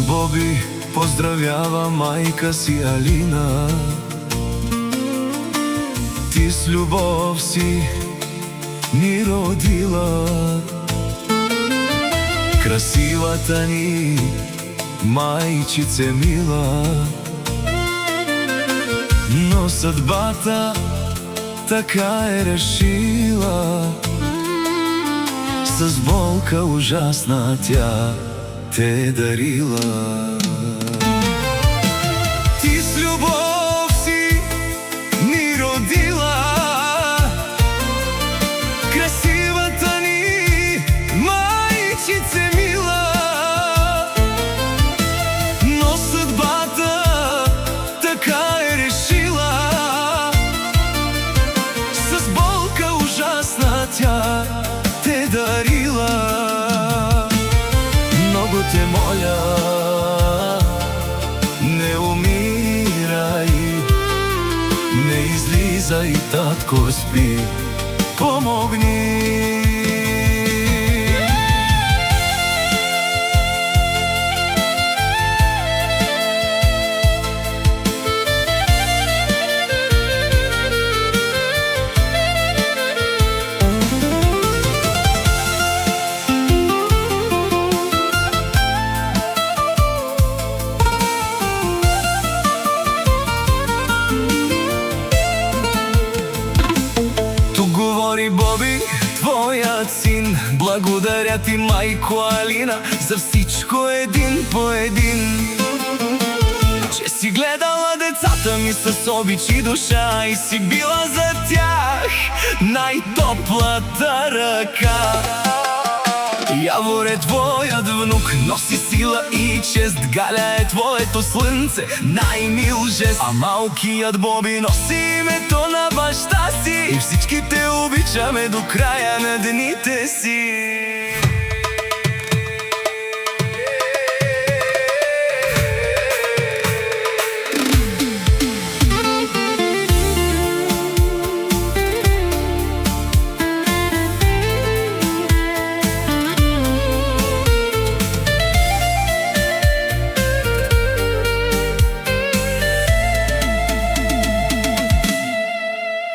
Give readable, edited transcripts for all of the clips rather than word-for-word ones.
Боби поздравява мајка си Алина. Ти с љубов си ни родила, красивата ни мајчице мила. Но съдбата така е решила, с болка ужасна тя те дарила. Ти с любов си ни родила, красивата ни мајчице мила. Но съдбата така е решила, с болка ужасна тя те дарила. Много те моля, не умирај, не излизај, татко спи, помогни. Говори Боби, твојат син, благодаря ти мајко Алина за всичко един по един. Че си гледала децата ми с обич и душа и си била за тях најтоплата ръка. Јаворе, твојат внук носи сила и чест, Галя е твоето слънце, најмил жест. А малкият Боби носи името на баща си и всички те обичаме до края на дните си.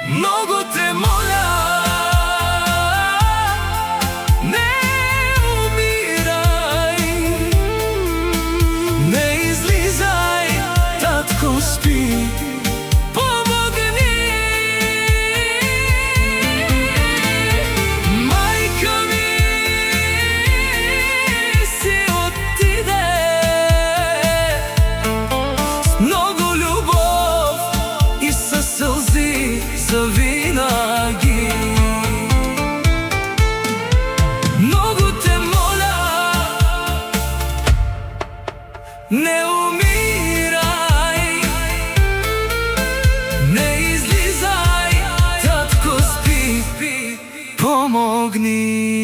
Много те моля, не умирај, не излизај, татко спи, помогни. Мајка ми си отиде с много љубов и със сълзи завинаги. Много те моля, не умирај, не излизај, татко спи, помогни.